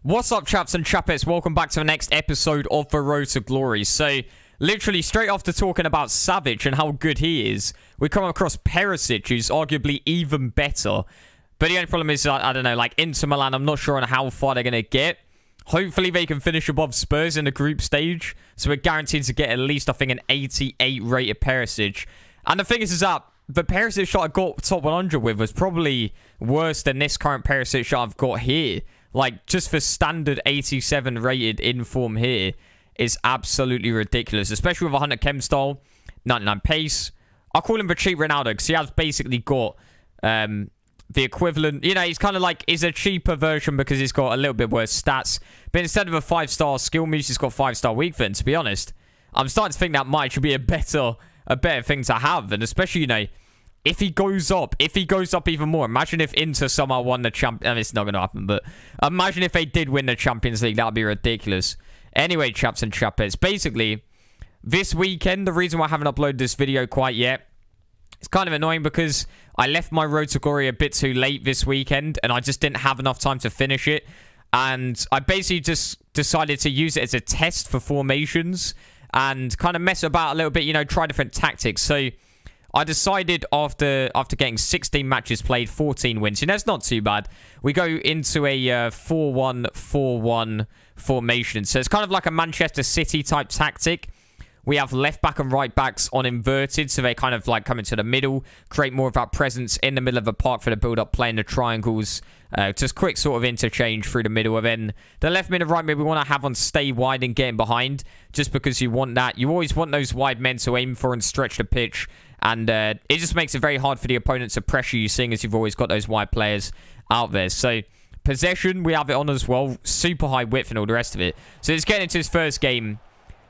What's up, chaps and chappets? Welcome back to the next episode of The Road to Glory. So, literally straight after talking about Savage and how good he is, we come across Perisic, who's arguably even better. But the only problem is, I don't know, like Inter Milan, I'm not sure on how far they're going to get. Hopefully they can finish above Spurs in the group stage. So we're guaranteed to get at least, I think, an 88 rated Perisic. And the thing is that the Perisic shot I got top 100 with was probably worse than this current Perisic shot I've got here. Like, just for standard 87 rated in form here is absolutely ridiculous. Especially with 100 chem style, 99 pace. I call him the cheap Ronaldo because he has basically got the equivalent. You know, he's kind of like, he's a cheaper version because he's got a little bit worse stats. But instead of a 5-star skill moves, he's got 5-star weak foot. And to be honest, I'm starting to think that might should be a better thing to have. And especially, you know, if he goes up even more, imagine if Inter somehow won the Champions. I mean, it's not going to happen, but imagine if they did win the Champions League. That would be ridiculous. Anyway, chaps and chappets, basically, this weekend, the reason why I haven't uploaded this video quite yet, it's kind of annoying because I left my Road to Glory a bit too late this weekend, and I just didn't have enough time to finish it. And I basically just decided to use it as a test for formations and kind of mess about a little bit, you know, try different tactics. So I decided after getting 16 matches played, 14 wins. You know, it's not too bad. We go into a 4-1-4-1 formation. So it's kind of like a Manchester City type tactic. We have left back and right backs on inverted. So they kind of like come into the middle, create more of that presence in the middle of the park for the build-up, playing the triangles. Just quick sort of interchange through the middle. And then the left mid and right mid we want to have on stay wide and getting behind. Just because you want that. You always want those wide men to aim for and stretch the pitch. And it just makes it very hard for the opponent to pressure you, seeing as you've always got those wide players out there. So, possession, we have it on as well. Super high width and all the rest of it. So, it's getting into his first game.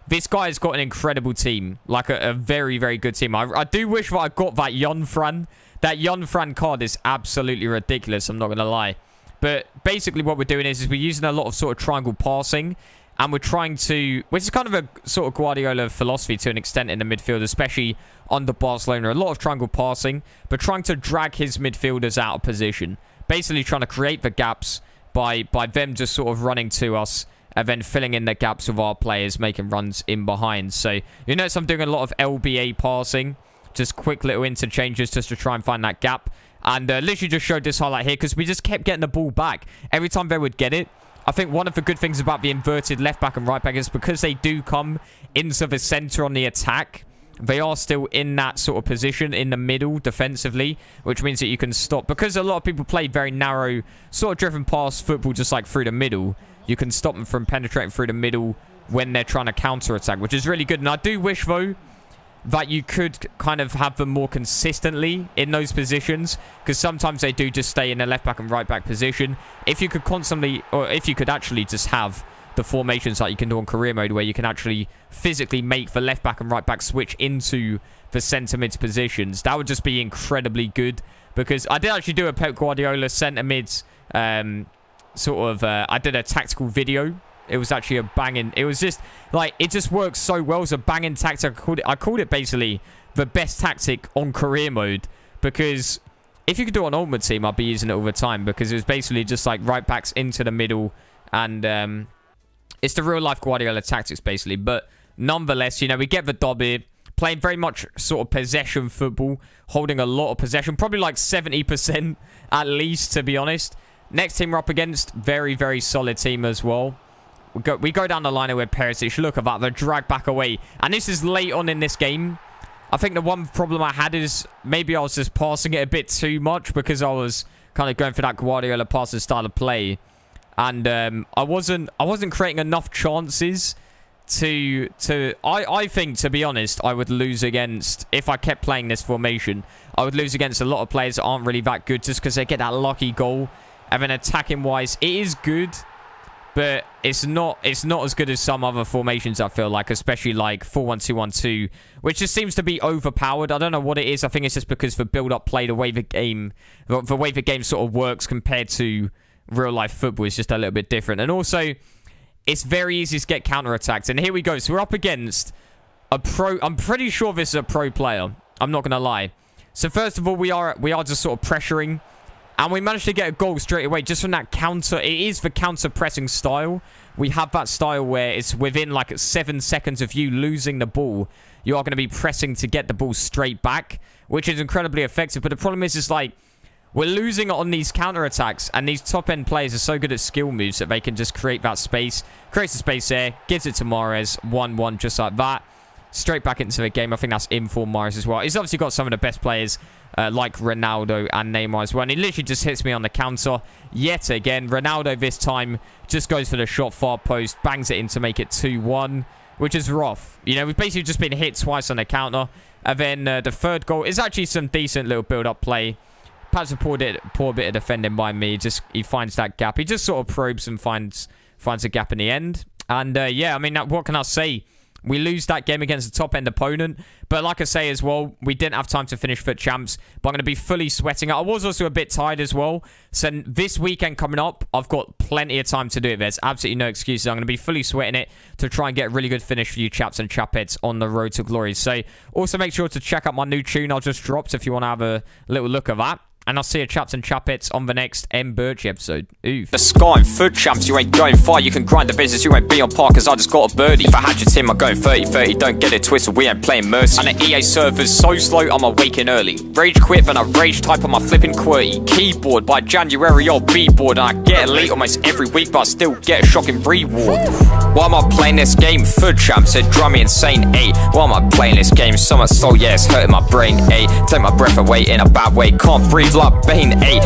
This guy's got an incredible team. Like, a very, very good team. I do wish that I got that Fran. That Fran card is absolutely ridiculous, I'm not going to lie. But, basically, what we're doing is we're using a lot of sort of triangle passing. And we're trying to, which is kind of a sort of Guardiola philosophy to an extent in the midfield, especially under Barcelona. A lot of triangle passing, but trying to drag his midfielders out of position. Basically trying to create the gaps by them just sort of running to us and then filling in the gaps with our players, making runs in behind. So, you notice I'm doing a lot of LBA passing. Just quick little interchanges just to try and find that gap. And literally just showed this highlight here because we just kept getting the ball back. Every time they would get it, I think one of the good things about the inverted left back and right back is because they do come into the center on the attack, they are still in that sort of position in the middle defensively, which means that you can stop. Because a lot of people play very narrow, sort of driven past football just like through the middle, you can stop them from penetrating through the middle when they're trying to counter-attack, which is really good. And I do wish, though, that you could kind of have them more consistently in those positions, because sometimes they do just stay in the left back and right back position. If you could constantly, or if you could actually just have the formations like you can do on career mode, where you can actually physically make the left back and right back switch into the centre mids positions, that would just be incredibly good. Because I did actually do a Pep Guardiola centre mids I did a tactical video. It was actually a banging... It was just... Like, it just works so well as a banging tactic. I called it basically the best tactic on career mode. Because if you could do it on Ultimate Team, I'd be using it all the time. Because it was basically just like right backs into the middle. And it's the real-life Guardiola tactics, basically. But nonetheless, you know, we get the dobby. Playing very much sort of possession football. Holding a lot of possession. Probably like 70% at least, to be honest. Next team we're up against, very, very solid team as well. We go down the line with Perisic. Look at that. They're dragged back away. And this is late on in this game. I think the one problem I had is maybe I was just passing it a bit too much because I was kind of going for that Guardiola passing style of play. And I wasn't creating enough chances I think, to be honest, I would lose against, if I kept playing this formation, I would lose against a lot of players that aren't really that good just because they get that lucky goal. And then attacking-wise, it is good. But it's not as good as some other formations, I feel like, especially like 4-1-2-1-2, which just seems to be overpowered. I don't know what it is. I think it's just because the build-up play, the way the game sort of works compared to real-life football is just a little bit different. And also, it's very easy to get counter-attacked. And here we go. So we're up against a pro. I'm pretty sure this is a pro player. I'm not going to lie. So first of all, we are just sort of pressuring. And we managed to get a goal straight away just from that counter. It is the counter-pressing style. We have that style where it's within like 7 seconds of you losing the ball, you are going to be pressing to get the ball straight back, which is incredibly effective. But the problem is like, we're losing on these counter-attacks, and these top-end players are so good at skill moves that they can just create that space. Creates a space there, gives it to Mahrez, 1-1 just like that. Straight back into the game. I think that's in for Mahrez as well. He's obviously got some of the best players like Ronaldo and Neymar as well. And he literally just hits me on the counter yet again. Ronaldo this time just goes for the shot far post, bangs it in to make it 2-1, which is rough. You know, we've basically just been hit twice on the counter. And then the third goal is actually some decent little build-up play. Perhaps a poor bit of defending by me. Just he finds that gap. He just sort of probes and finds a gap in the end. And yeah, I mean, what can I say? We lose that game against a top-end opponent. But like I say as well, we didn't have time to finish for champs. But I'm going to be fully sweating it. I was also a bit tired as well. So this weekend coming up, I've got plenty of time to do it. There's absolutely no excuses. I'm going to be fully sweating it to try and get a really good finish for you chaps and chapheads on the road to glory. So also make sure to check out my new tune I just dropped if you want to have a little look at that. And I'll see you chaps and chappets on the next Mbirchy episode. Oof. The sky and foot champs, you ain't going far. You can grind the business, you ain't be on par, cause I just got a birdie. If I had your team, I'm going 30-30, don't get it twisted, we ain't playing mercy. And the EA server's so slow, I'm awaking early. Rage quit, then I rage type on my flipping QWERTY. Keyboard, by January I'll be bored. And I get elite almost every week, but I still get a shocking reward. Why am I playing this game? Foot champs, said drive me insane, ayy. Why am I playing this game? So much so, yeah, it's hurting my brain, ayy. Take my breath away in a bad way, can't breathe like Bane, ayy.